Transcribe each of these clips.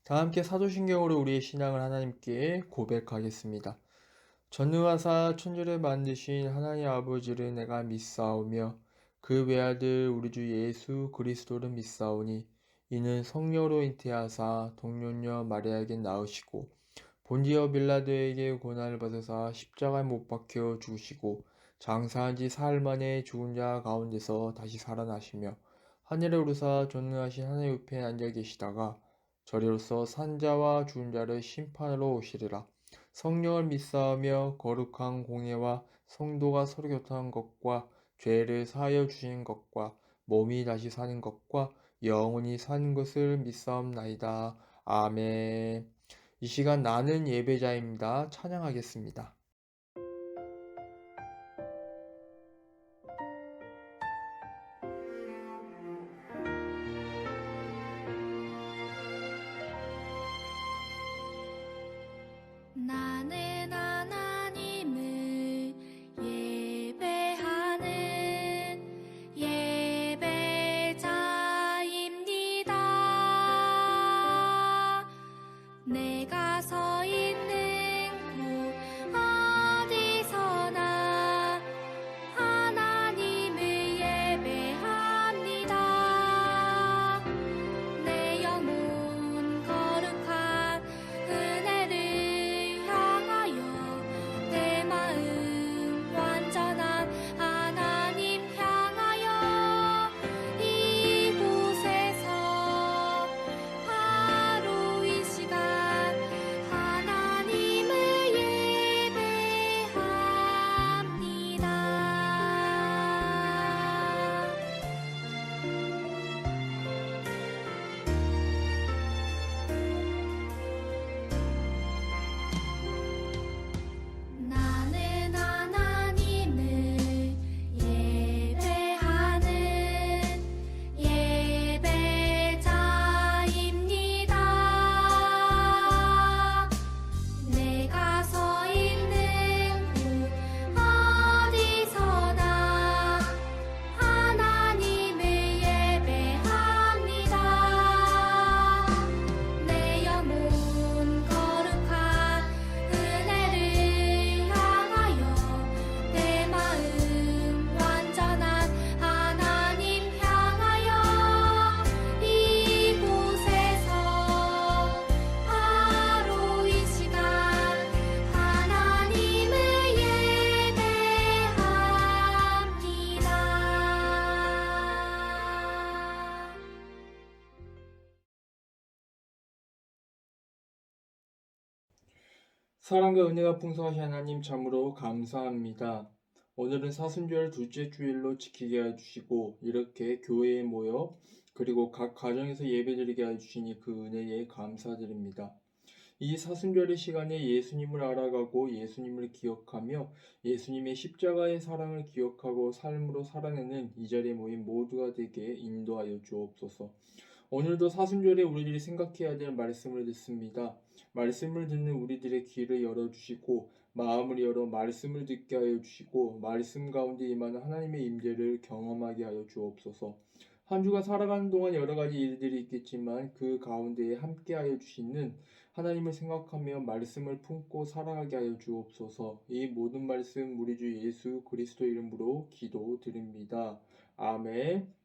다 함께 사도신경으로 우리의 신앙을 하나님께 고백하겠습니다. 전능하사 천지를 만드신 하나님 아버지를 내가 믿사오며 그 외아들 우리 주 예수 그리스도를 믿사오니 이는 성령으로 잉태하사 동년녀 마리아에게 낳으시고 본디어 빌라도에게 고난을 받으사 십자가에 못 박혀 죽으시고 장사한 지 사흘 만에 죽은 자 가운데서 다시 살아나시며 하늘에 오르사 전능하신 하나님 우편에 앉아 계시다가 저리로서 산자와 죽은 자를 심판하러 오시리라. 성령을 믿사오며 거룩한 공예와 성도가 서로 교통한 것과 죄를 사하여 주시는 것과 몸이 다시 사는 것과 영원히 사는 것을 믿사옵나이다. 아멘. 이 시간 나는 예배자입니다. 찬양하겠습니다. 나는 하나님을 예배하는 예배자입니다. 내가 서 있는 곳 어디서나 하나님을 예배합니다. 내 영혼 거룩한 은혜를 향하여 내 마음 완전한 하나님 향하여 이곳에서 바로 이 시간 하나님을 예배합니다. 나는 하나님을 예배하는 예배자입니다. 내가 서 있는 곳 어디서나 하나님을 예배합니다. 내 영혼 거룩한 은혜를 향하여 내 마음 완전한 하나님 향하여 이곳에서 바로 이 시간 하나님을 예배합니다. 사랑과 은혜가 풍성하신 하나님 참으로 감사합니다. 오늘은 사순절 둘째 주일로 지키게 해주시고 이렇게 교회에 모여 그리고 각 가정에서 예배드리게 해주시니 그 은혜에 감사드립니다. 이 사순절의 시간에 예수님을 알아가고 예수님을 기억하며 예수님의 십자가의 사랑을 기억하고 삶으로 살아내는 이 자리에 모인 모두가 되게 인도하여 주옵소서. 오늘도 사순절에 우리들이 생각해야 될 말씀을 듣습니다. 말씀을 듣는 우리들의 귀를 열어주시고 마음을 열어 말씀을 듣게 하여 주시고 말씀 가운데 임하는 하나님의 임재를 경험하게 하여 주옵소서. 한 주가 살아가는 동안 여러 가지 일들이 있겠지만 그 가운데에 함께 하여 주시는 하나님을 생각하며 말씀을 품고 살아가게 하여 주옵소서. 이 모든 말씀 우리 주 예수 그리스도 이름으로 기도드립니다. 아멘.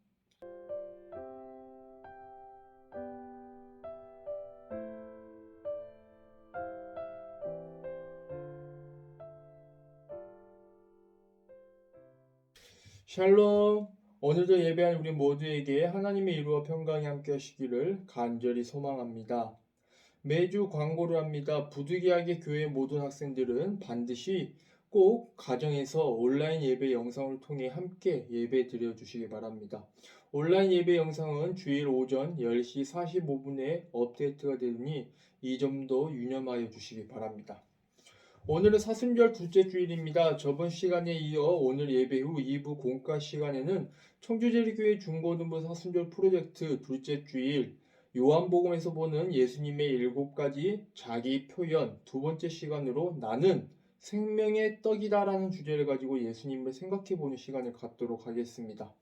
샬롬. 오늘도 예배한 우리 모두에게 하나님의 이루어 평강이 함께 하시기를 간절히 소망합니다. 매주 광고를 합니다. 부득이하게 교회 모든 학생들은 반드시 꼭 가정에서 온라인 예배 영상을 통해 함께 예배 드려 주시기 바랍니다. 온라인 예배 영상은 주일 오전 10시 45분에 업데이트가 되니 이 점도 유념하여 주시기 바랍니다. 오늘은 사순절 둘째 주일입니다. 저번 시간에 이어 오늘 예배 후 2부 공과 시간에는 청주제일교회 중고등부 사순절 프로젝트 둘째 주일 요한복음에서 보는 예수님의 7가지 자기 표현 두 번째 시간으로 나는 생명의 떡이다라는 주제를 가지고 예수님을 생각해보는 시간을 갖도록 하겠습니다.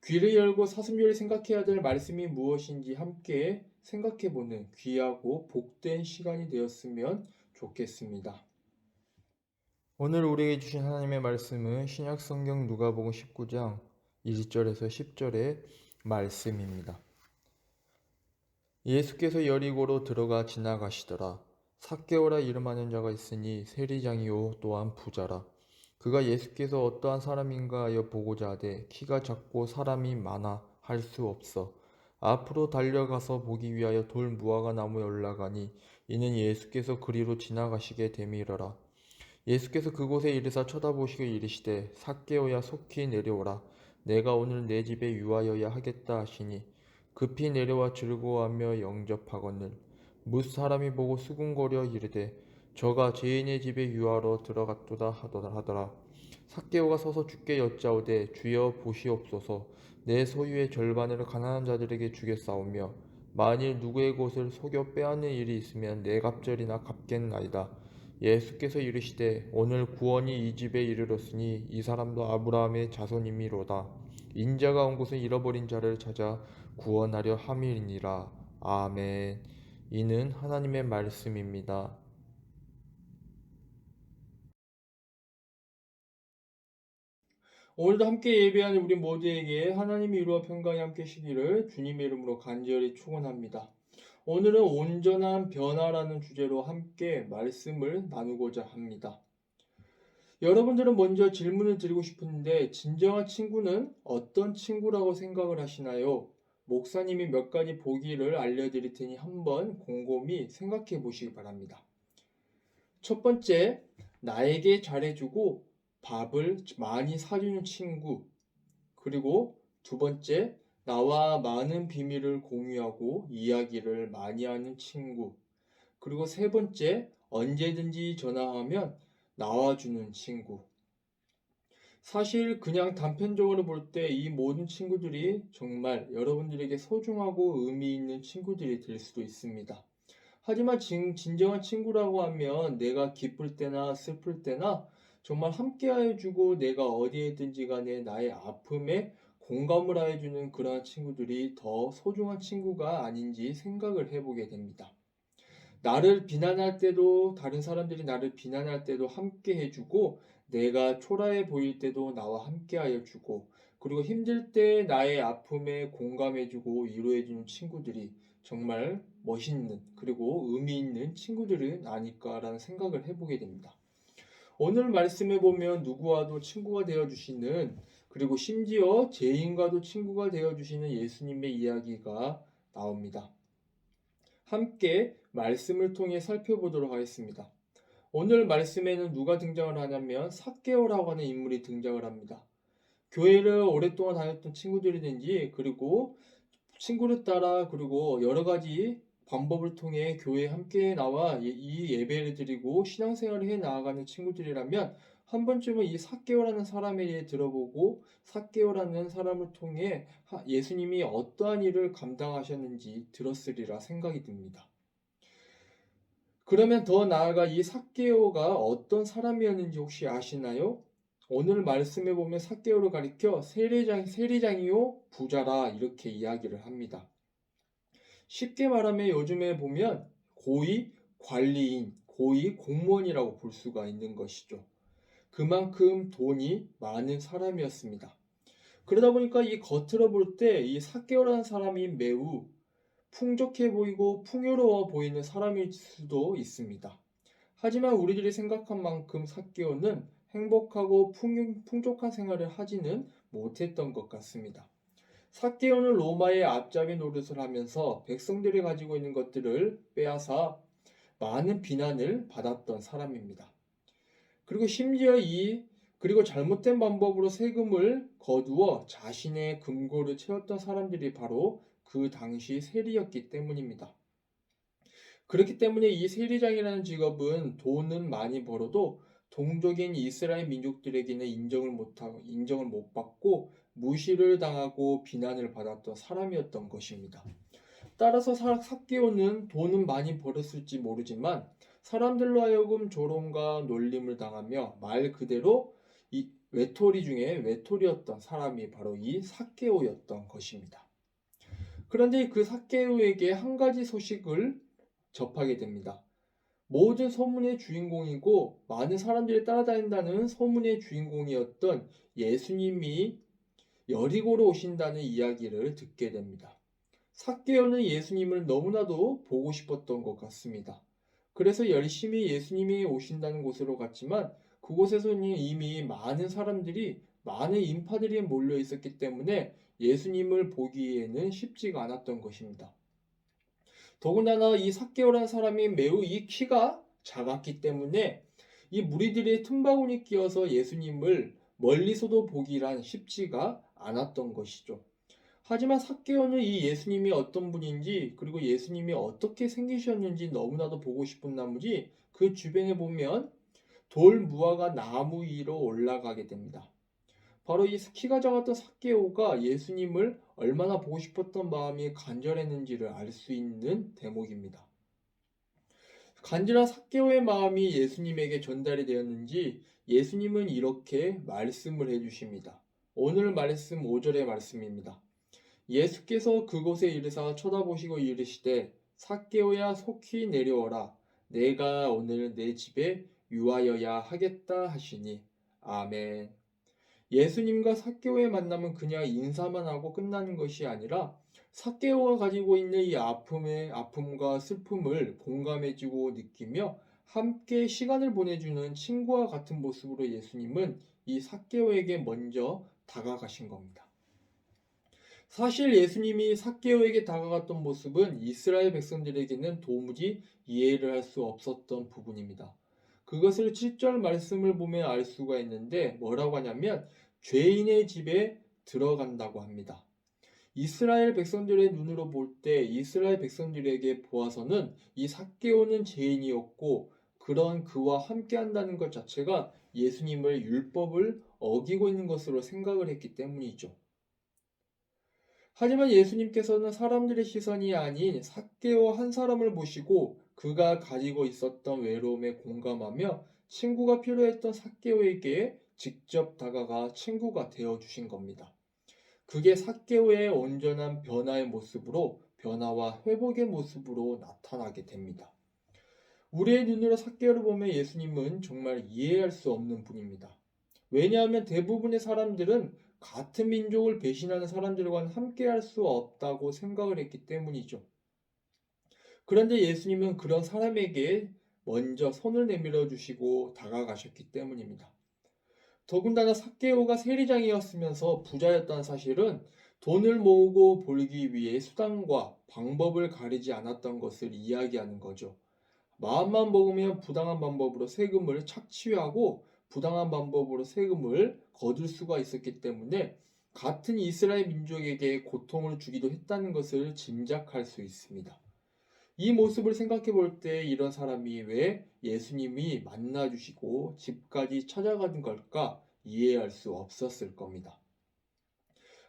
귀를 열고 사순절에 생각해야 될 말씀이 무엇인지 함께 생각해보는 귀하고 복된 시간이 되었으면 좋겠습니다. 오늘 우리에게 주신 하나님의 말씀은 신약성경 누가복음 19장 1절에서 10절의 말씀입니다. 예수께서 여리고로 들어가 지나가시더라. 삭개오라 이름하는 자가 있으니 세리장이요 또한 부자라. 그가 예수께서 어떠한 사람인가 하여 보고자 하되 키가 작고 사람이 많아 할 수 없어 앞으로 달려가서 보기 위하여 돌 무화과 나무에 올라가니 이는 예수께서 그리로 지나가시게 됨이러라. 예수께서 그곳에 이르사 쳐다보시고 이르시되 삭개오야 속히 내려오라. 내가 오늘 내 집에 유하여야 하겠다 하시니 급히 내려와 즐거워하며 영접하거늘 뭇 사람이 보고 수군거려 이르되 저가 죄인의 집에 유하러 들어갔도다 하더라. 삭개오가 서서 주께 여짜오되 주여 보시옵소서 내 소유의 절반을 가난한 자들에게 주겠사오며 만일 누구의 곳을 속여 빼앗는 일이 있으면 네 갑절이나 갚겠나이다. 예수께서 이르시되 오늘 구원이 이 집에 이르렀으니 이 사람도 아브라함의 자손이미로다. 인자가 온 곳은 잃어버린 자를 찾아 구원하려 함이니라. 아멘. 이는 하나님의 말씀입니다. 오늘도 함께 예배하는 우리 모두에게 하나님의 위로와 평강이 함께 시기를 주님의 이름으로 간절히 축원합니다. 오늘은 온전한 변화라는 주제로 함께 말씀을 나누고자 합니다. 여러분들은 먼저 질문을 드리고 싶은데 진정한 친구는 어떤 친구라고 생각을 하시나요? 목사님이 몇 가지 보기를 알려드릴 테니 한번 곰곰이 생각해 보시기 바랍니다. 첫 번째, 나에게 잘해주고 밥을 많이 사주는 친구. 그리고 두 번째, 나와 많은 비밀을 공유하고 이야기를 많이 하는 친구. 그리고 세 번째, 언제든지 전화하면 나와주는 친구. 사실 그냥 단편적으로 볼 때 이 모든 친구들이 정말 여러분들에게 소중하고 의미 있는 친구들이 될 수도 있습니다. 하지만 진정한 친구라고 하면 내가 기쁠 때나 슬플 때나 정말 함께하여 주고 내가 어디에든지 간에 나의 아픔에 공감을 하여 주는 그러한 친구들이 더 소중한 친구가 아닌지 생각을 해보게 됩니다. 나를 비난할 때도 다른 사람들이 나를 비난할 때도 함께 해주고 내가 초라해 보일 때도 나와 함께 하여 주고 그리고 힘들 때 나의 아픔에 공감해주고 위로해주는 친구들이 정말 멋있는 그리고 의미 있는 친구들은 아닐까라는 생각을 해보게 됩니다. 오늘 말씀해 보면 누구와도 친구가 되어주시는 그리고 심지어 죄인과도 친구가 되어주시는 예수님의 이야기가 나옵니다. 함께 말씀을 통해 살펴보도록 하겠습니다. 오늘 말씀에는 누가 등장을 하냐면 삭개오라고 하는 인물이 등장을 합니다. 교회를 오랫동안 다녔던 친구들이든지 그리고 친구를 따라 그리고 여러 가지 방법을 통해 교회에 함께 나와 이 예배를 드리고 신앙생활을 해 나아가는 친구들이라면 한 번쯤은 이 삭개오라는 사람에 대해 들어보고 삭개오라는 사람을 통해 예수님이 어떠한 일을 감당하셨는지 들었으리라 생각이 듭니다. 그러면 더 나아가 이 삭개오가 어떤 사람이었는지 혹시 아시나요? 오늘 말씀에 보면 삭개오를 가리켜 세리장이요 부자라 이렇게 이야기를 합니다. 쉽게 말하면 요즘에 보면 고위 관리인, 고위 공무원이라고 볼 수가 있는 것이죠. 그만큼 돈이 많은 사람이었습니다. 그러다 보니까 이 겉으로 볼 때 이 삭개오라는 사람이 매우 풍족해 보이고 풍요로워 보이는 사람일 수도 있습니다. 하지만 우리들이 생각한 만큼 삭개오는 행복하고 풍족한 생활을 하지는 못했던 것 같습니다. 삭개오는 로마의 앞잡이 노릇을 하면서 백성들이 가지고 있는 것들을 빼앗아 많은 비난을 받았던 사람입니다. 그리고 심지어 그리고 잘못된 방법으로 세금을 거두어 자신의 금고를 채웠던 사람들이 바로 그 당시 세리였기 때문입니다. 그렇기 때문에 이 세리장이라는 직업은 돈은 많이 벌어도 동족인 이스라엘 민족들에게는 인정을 못 받고 무시를 당하고 비난을 받았던 사람이었던 것입니다. 따라서 삭개오는 돈은 많이 벌었을지 모르지만 사람들로 하여금 조롱과 놀림을 당하며 말 그대로 이 외톨이 중에 외톨이였던 사람이 바로 이 삭개오였던 것입니다. 그런데 그 삭개오에게 한 가지 소식을 접하게 됩니다. 모든 소문의 주인공이고 많은 사람들이 따라다닌다는 소문의 주인공이었던 예수님이 여리고로 오신다는 이야기를 듣게 됩니다. 삭개오는 예수님을 너무나도 보고 싶었던 것 같습니다. 그래서 열심히 예수님이 오신다는 곳으로 갔지만 그곳에서는 이미 많은 사람들이 많은 인파들이 몰려 있었기 때문에 예수님을 보기에는 쉽지가 않았던 것입니다. 더군다나 이 삭개오라는 사람이 매우 이 키가 작았기 때문에 이 무리들의 틈바구니 끼어서 예수님을 멀리서도 보기란 쉽지가 않았던 것이죠. 하지만 삭개오는 이 예수님이 어떤 분인지 그리고 예수님이 어떻게 생기셨는지 너무나도 보고 싶은 나머지 그 주변에 보면 돌 무화과 나무 위로 올라가게 됩니다. 바로 이 키가 작았던 삭개오가 예수님을 얼마나 보고 싶었던 마음이 간절했는지를 알 수 있는 대목입니다. 간절한 삭개오의 마음이 예수님에게 전달이 되었는지 예수님은 이렇게 말씀을 해주십니다. 오늘 말씀 5절의 말씀입니다. 예수께서 그곳에 이르사 쳐다보시고 이르시되 삭개오야 속히 내려오라 내가 오늘 내 집에 유하여야 하겠다 하시니 아멘. 예수님과 삭개오의 만남은 그냥 인사만 하고 끝나는 것이 아니라 삭개오가 가지고 있는 이 아픔과 슬픔을 공감해주고 느끼며 함께 시간을 보내주는 친구와 같은 모습으로 예수님은 이 삭개오에게 먼저 다가가신 겁니다. 사실 예수님이 삭개오에게 다가갔던 모습은 이스라엘 백성들에게는 도무지 이해를 할 수 없었던 부분입니다. 그것을 7절 말씀을 보면 알 수가 있는데 뭐라고 하냐면 죄인의 집에 들어간다고 합니다. 이스라엘 백성들의 눈으로 볼 때 이스라엘 백성들에게 보아서는 이 삭개오는 죄인이었고 그런 그와 함께 한다는 것 자체가 예수님을 율법을 어기고 있는 것으로 생각을 했기 때문이죠. 하지만 예수님께서는 사람들의 시선이 아닌 삭개오 한 사람을 보시고 그가 가지고 있었던 외로움에 공감하며 친구가 필요했던 삭개오에게 직접 다가가 친구가 되어 주신 겁니다. 그게 삭개오의 온전한 변화의 모습으로 변화와 회복의 모습으로 나타나게 됩니다. 우리의 눈으로 삭개오를 보면 예수님은 정말 이해할 수 없는 분입니다. 왜냐하면 대부분의 사람들은 같은 민족을 배신하는 사람들과는 함께할 수 없다고 생각을 했기 때문이죠. 그런데 예수님은 그런 사람에게 먼저 손을 내밀어 주시고 다가가셨기 때문입니다. 더군다나 삭개오가 세리장이었으면서 부자였다는 사실은 돈을 모으고 벌기 위해 수단과 방법을 가리지 않았던 것을 이야기하는 거죠. 마음만 먹으면 부당한 방법으로 세금을 착취하고 부당한 방법으로 세금을 거둘 수가 있었기 때문에 같은 이스라엘 민족에게 고통을 주기도 했다는 것을 짐작할 수 있습니다. 이 모습을 생각해 볼 때 이런 사람이 왜 예수님이 만나주시고 집까지 찾아가는 걸까 이해할 수 없었을 겁니다.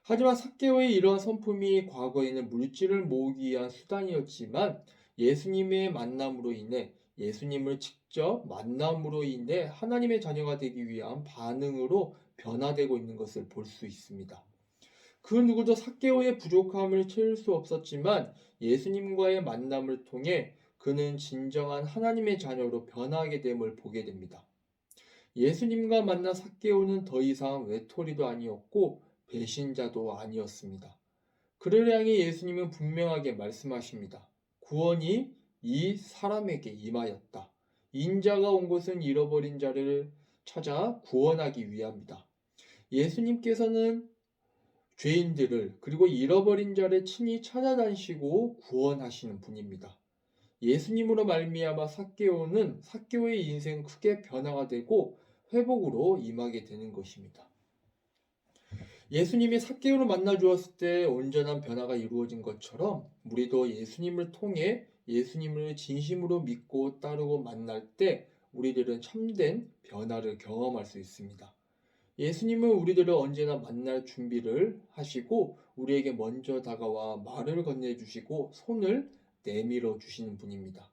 하지만 삭개오의 이러한 성품이 과거에는 물질을 모으기 위한 수단이었지만 예수님의 만남으로 인해 예수님을 직접 만남으로 인해 하나님의 자녀가 되기 위한 반응으로 변화되고 있는 것을 볼 수 있습니다. 그 누구도 삭개오의 부족함을 채울 수 없었지만 예수님과의 만남을 통해 그는 진정한 하나님의 자녀로 변화하게 됨을 보게 됩니다. 예수님과 만난 삭개오는 더 이상 외톨이도 아니었고 배신자도 아니었습니다. 그를 향해 예수님은 분명하게 말씀하십니다. 구원이 이 사람에게 임하였다. 인자가 온 것은 잃어버린 자를 찾아 구원하기 위함이다. 예수님께서는 죄인들을 그리고 잃어버린 자를 친히 찾아다니시고 구원하시는 분입니다. 예수님으로 말미암아 삭개오의 인생은 크게 변화가 되고 회복으로 임하게 되는 것입니다. 예수님이 삭개오를 만나 주었을 때 온전한 변화가 이루어진 것처럼 우리도 예수님을 통해 예수님을 진심으로 믿고 따르고 만날 때 우리들은 참된 변화를 경험할 수 있습니다. 예수님은 우리들을 언제나 만날 준비를 하시고 우리에게 먼저 다가와 말을 건네주시고 손을 내밀어 주시는 분입니다.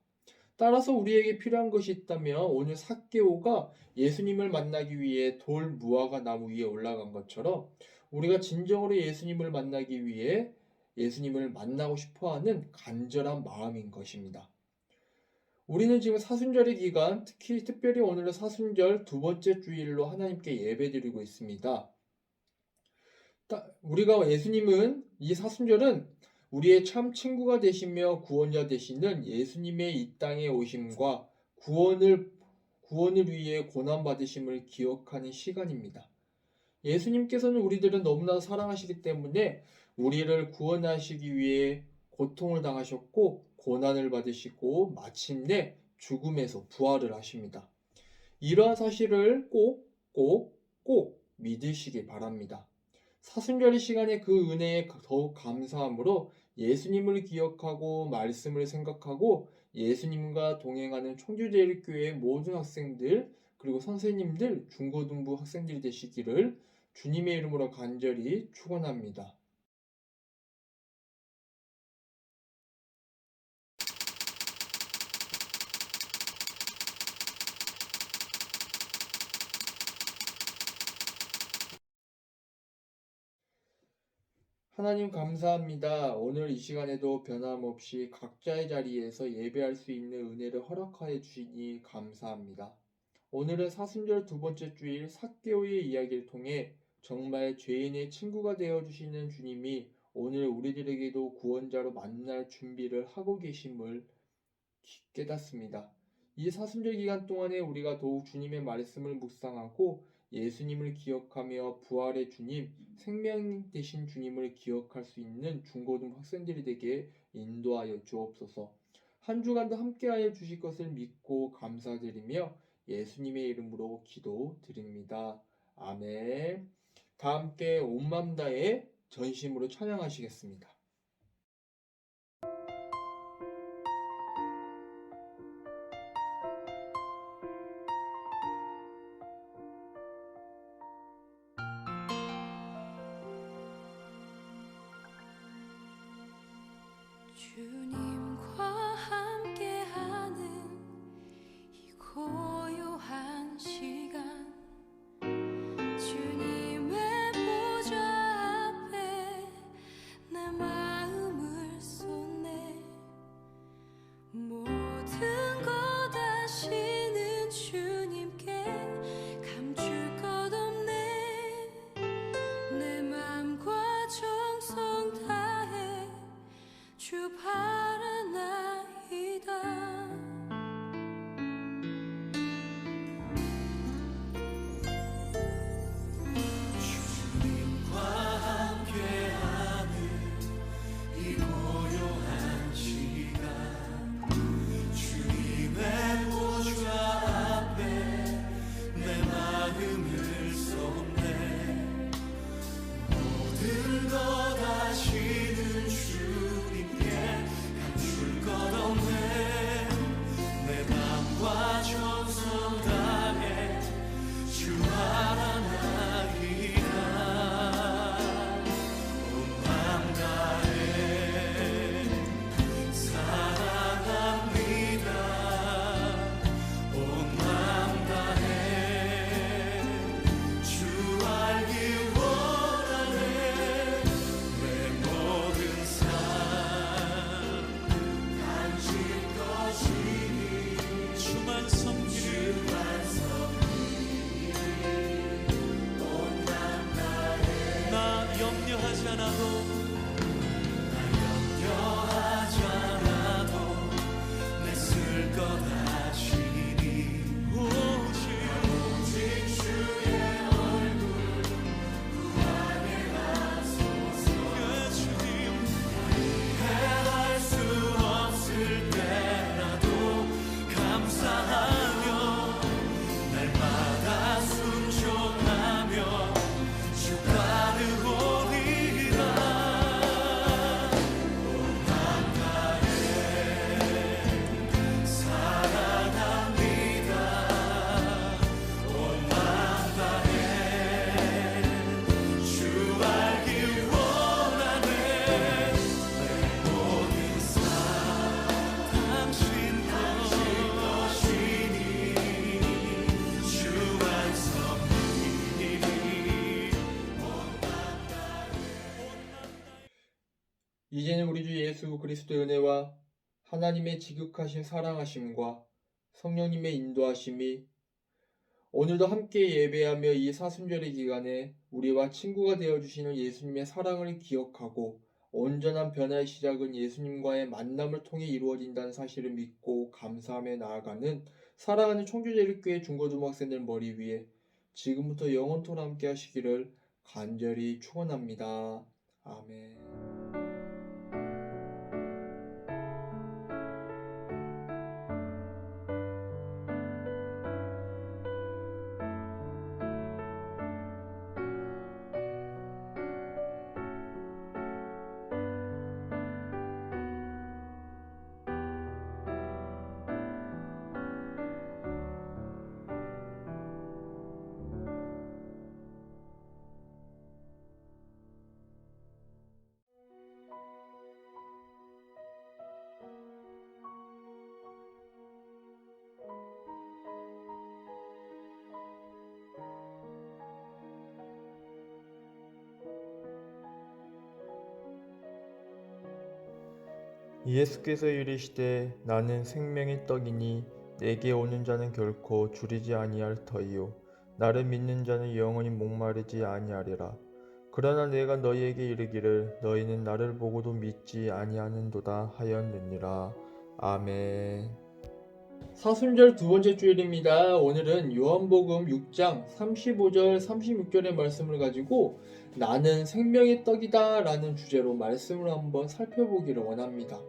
따라서 우리에게 필요한 것이 있다면 오늘 삭개오가 예수님을 만나기 위해 돌 무화과 나무 위에 올라간 것처럼 우리가 진정으로 예수님을 만나기 위해 예수님을 만나고 싶어하는 간절한 마음인 것입니다. 우리는 지금 사순절의 기간, 특별히 오늘은 사순절 두 번째 주일로 하나님께 예배드리고 있습니다. 우리가 예수님은 이 사순절은 우리의 참 친구가 되시며 구원자 되시는 예수님의 이 땅에 오심과 구원을 위해 고난 받으심을 기억하는 시간입니다. 예수님께서는 우리들을 너무나 사랑하시기 때문에 우리를 구원하시기 위해 고통을 당하셨고 고난을 받으시고 마침내 죽음에서 부활을 하십니다. 이러한 사실을 꼭 믿으시기 바랍니다. 사순절의 시간에 그 은혜에 더욱 감사함으로 예수님을 기억하고 말씀을 생각하고 예수님과 동행하는 청주제일교회 모든 학생들 그리고 선생님들, 중고등부 학생들이 되시기를 주님의 이름으로 간절히 축원합니다. 하나님 감사합니다. 오늘 이 시간에도 변함없이 각자의 자리에서 예배할 수 있는 은혜를 허락하여 주시니 감사합니다. 오늘은 사순절 두 번째 주일 삭개오의 이야기를 통해 정말 죄인의 친구가 되어주시는 주님이 오늘 우리들에게도 구원자로 만날 준비를 하고 계심을 깨닫습니다. 이 사순절 기간 동안에 우리가 더욱 주님의 말씀을 묵상하고 예수님을 기억하며 부활의 주님, 생명 되신 주님을 기억할 수 있는 중고등 학생들이 되게 인도하여 주옵소서. 한 주간도 함께하여 주실 것을 믿고 감사드리며 예수님의 이름으로 기도드립니다. 아멘. 다 함께 온 마음 다해 전심으로 찬양하시겠습니다. 주님과 함께하는 이 고요한 시간 주님의 보좌 앞에 내 마음을 쏟네 모든 것 아시는 주님께 감출 것 없네 내 맘과 정성 다해 주 바라 이제는 우리 주 예수 그리스도의 은혜와 하나님의 지극하신 사랑하심과 성령님의 인도하심이 오늘도 함께 예배하며 이 사순절의 기간에 우리와 친구가 되어주시는 예수님의 사랑을 기억하고 온전한 변화의 시작은 예수님과의 만남을 통해 이루어진다는 사실을 믿고 감사하며 나아가는 사랑하는 청주제일교회 중고등학생들 머리 위에 지금부터 영원토록 함께 하시기를 간절히 축원합니다. 아멘. 예수께서 이르시되 나는 생명의 떡이니 내게 오는 자는 결코 줄이지 아니할 터이요 나를 믿는 자는 영원히 목마르지 아니하리라. 그러나 내가 너희에게 이르기를 너희는 나를 보고도 믿지 아니하는도다 하였느니라. 아멘. 사순절 두 번째 주일입니다. 오늘은 요한복음 6장 35절 36절의 말씀을 가지고 나는 생명의 떡이다 라는 주제로 말씀을 한번 살펴보기를 원합니다.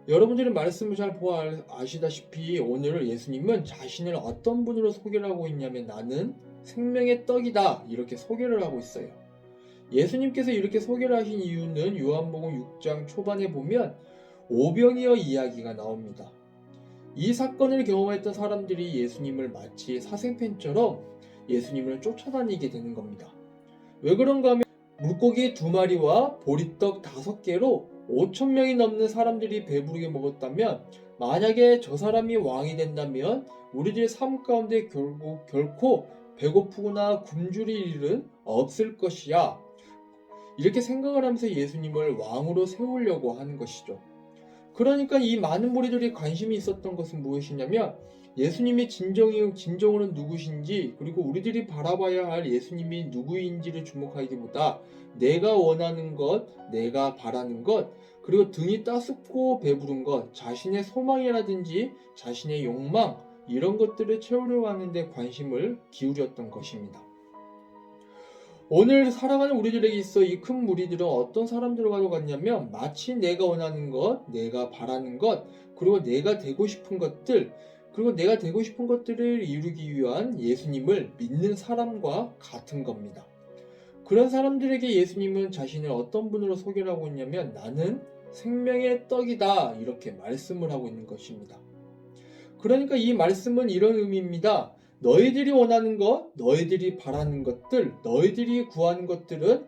여러분들이 말씀을 잘 보아 아시다시피 오늘 예수님은 자신을 어떤 분으로 소개를 하고 있냐면 나는 생명의 떡이다 이렇게 소개를 하고 있어요. 예수님께서 이렇게 소개를 하신 이유는 요한복음 6장 초반에 보면 오병이어 이야기가 나옵니다. 이 사건을 경험했던 사람들이 예수님을 마치 사생팬처럼 예수님을 쫓아다니게 되는 겁니다. 왜 그런가 하면 물고기 2마리와 보리떡 5개로 5,000명이 넘는 사람들이 배부르게 먹었다면 만약에 저 사람이 왕이 된다면 우리들의 삶 가운데 결코 배고프거나 굶주릴 일은 없을 것이야. 이렇게 생각을 하면서 예수님을 왕으로 세우려고 하는 것이죠. 그러니까 이 많은 무리들이 관심이 있었던 것은 무엇이냐면 예수님이 진정으로 누구신지 그리고 우리들이 바라봐야 할 예수님이 누구인지를 주목하기보다 내가 원하는 것, 내가 바라는 것, 그리고 등이 따숩고 배부른 것, 자신의 소망이라든지 자신의 욕망 이런 것들을 채우려고 하는데 관심을 기울였던 것입니다. 오늘 살아가는 우리들에게 있어 이 큰 무리들은 어떤 사람들과도 같냐면 마치 내가 원하는 것, 내가 바라는 것, 그리고 내가 되고 싶은 것들, 그리고 내가 되고 싶은 것들을 이루기 위한 예수님을 믿는 사람과 같은 겁니다. 그런 사람들에게 예수님은 자신을 어떤 분으로 소개를 하고 있냐면 나는 생명의 떡이다 이렇게 말씀을 하고 있는 것입니다. 그러니까 이 말씀은 이런 의미입니다. 너희들이 원하는 것, 너희들이 바라는 것들, 너희들이 구하는 것들은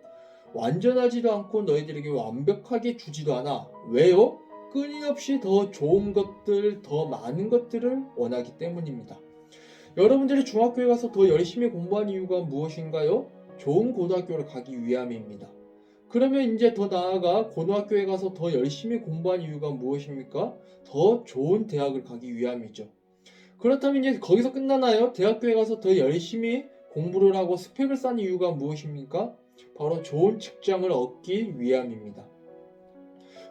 완전하지도 않고 너희들에게 완벽하게 주지도 않아. 왜요? 끊임없이 더 좋은 것들, 더 많은 것들을 원하기 때문입니다. 여러분들이 중학교에 가서 더 열심히 공부한 이유가 무엇인가요? 좋은 고등학교를 가기 위함입니다. 그러면 이제 더 나아가 고등학교에 가서 더 열심히 공부한 이유가 무엇입니까? 더 좋은 대학을 가기 위함이죠. 그렇다면 이제 거기서 끝나나요? 대학교에 가서 더 열심히 공부를 하고 스펙을 쌓는 이유가 무엇입니까? 바로 좋은 직장을 얻기 위함입니다.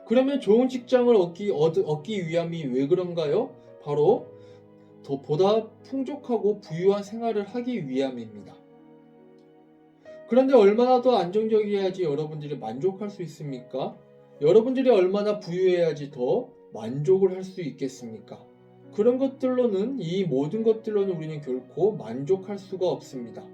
그러면 좋은 직장을 얻기 위함이 왜 그런가요? 바로 더 보다 풍족하고 부유한 생활을 하기 위함입니다. 그런데 얼마나 더 안정적이어야지 여러분들이 만족할 수 있습니까? 여러분들이 얼마나 부유해야지 더 만족을 할 수 있겠습니까? 그런 것들로는 이 모든 것들로는 우리는 결코 만족할 수가 없습니다.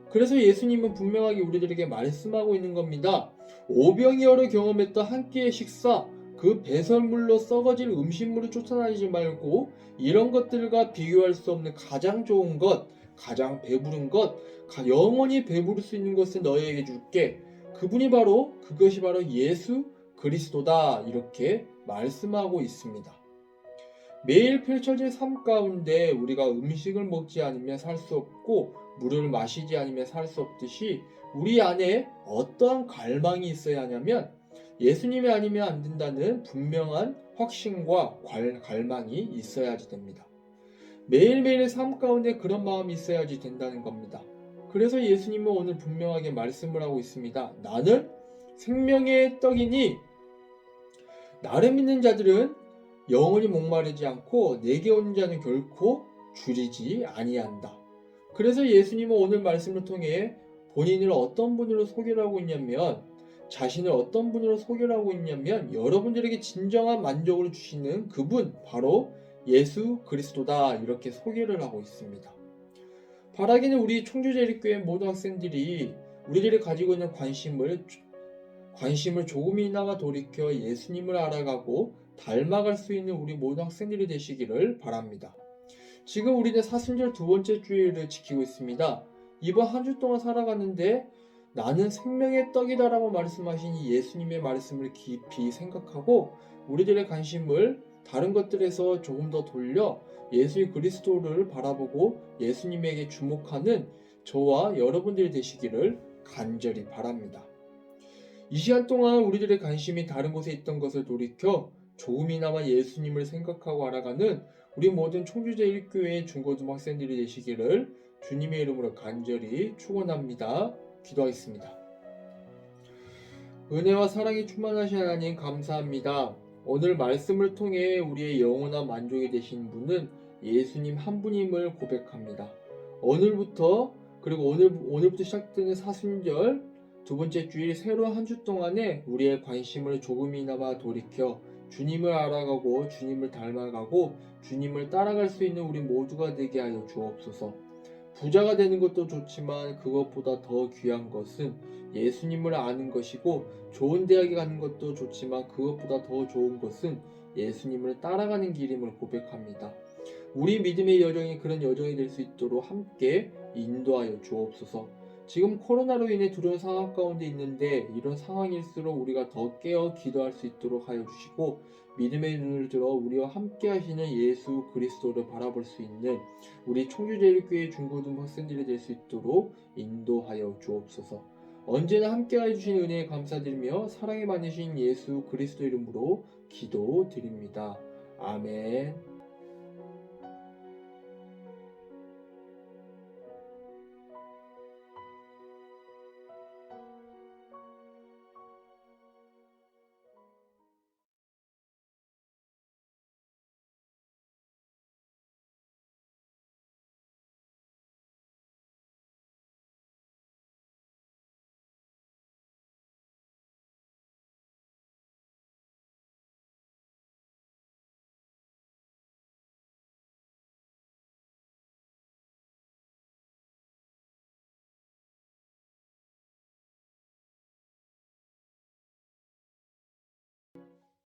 그래서 예수님은 분명하게 우리들에게 말씀하고 있는 겁니다. 오병이어를 경험했던 한 끼의 식사, 그 배설물로 썩어질 음식물을 쫓아다니지 말고 이런 것들과 비교할 수 없는 가장 좋은 것, 가장 배부른 것, 영원히 배부를 수 있는 것을 너희에게 줄게. 그것이 바로 예수 그리스도다. 이렇게 말씀하고 있습니다. 매일 펼쳐진 삶 가운데 우리가 음식을 먹지 않으면 살 수 없고 물을 마시지 않으면 살 수 없듯이 우리 안에 어떠한 갈망이 있어야 하냐면 예수님이 아니면 안 된다는 분명한 확신과 갈망이 있어야지 됩니다. 매일매일의 삶 가운데 그런 마음이 있어야지 된다는 겁니다. 그래서 예수님은 오늘 분명하게 말씀을 하고 있습니다. 나는 생명의 떡이니 나를 믿는 자들은 영원히 목마르지 않고 내게 오는 자는 결코 줄이지 아니한다. 그래서 예수님은 오늘 말씀을 통해 본인을 어떤 분으로 소개를 하고 있냐면, 자신을 어떤 분으로 소개를 하고 있냐면, 여러분들에게 진정한 만족을 주시는 그분, 바로 예수 그리스도다, 이렇게 소개를 하고 있습니다. 바라기는 우리 청주제일교회 모든 학생들이 우리들이 가지고 있는 관심을 조금이나마 돌이켜 예수님을 알아가고 닮아갈 수 있는 우리 모든 학생들이 되시기를 바랍니다. 지금 우리는 사순절 두 번째 주일을 지키고 있습니다. 이번 한 주 동안 살아갔는데 나는 생명의 떡이다라고 말씀하신 이 예수님의 말씀을 깊이 생각하고 우리들의 관심을 다른 것들에서 조금 더 돌려 예수 그리스도를 바라보고 예수님에게 주목하는 저와 여러분들이 되시기를 간절히 바랍니다. 이 시간 동안 우리들의 관심이 다른 곳에 있던 것을 돌이켜 조금이나마 예수님을 생각하고 알아가는 우리 모든 청주제일교회 중고등학생들이 되시기를 주님의 이름으로 간절히 축원합니다. 기도하겠습니다. 은혜와 사랑이 충만하신 하나님 감사합니다. 오늘 말씀을 통해 우리의 영원한 만족이 되신 분은 예수님 한 분임을 고백합니다. 오늘부터 시작되는 사순절 두 번째 주일 새로운 한 주 동안에 우리의 관심을 조금이나마 돌이켜 주님을 알아가고 주님을 닮아가고 주님을 따라갈 수 있는 우리 모두가 되게 하여 주옵소서. 부자가 되는 것도 좋지만 그것보다 더 귀한 것은 예수님을 아는 것이고, 좋은 대학에 가는 것도 좋지만 그것보다 더 좋은 것은 예수님을 따라가는 길임을 고백합니다. 우리 믿음의 여정이 그런 여정이 될 수 있도록 함께 인도하여 주옵소서. 지금 코로나로 인해 두려운 상황 가운데 있는데 이런 상황일수록 우리가 더 깨어 기도할 수 있도록 하여 주시고, 믿음의 눈을 들어 우리와 함께 하시는 예수 그리스도를 바라볼 수 있는 우리 청주제일교회 중고등 학생들이 될 수 있도록 인도하여 주옵소서. 언제나 함께 해주신 은혜에 감사드리며 사랑이 많으신 예수 그리스도 이름으로 기도드립니다. 아멘.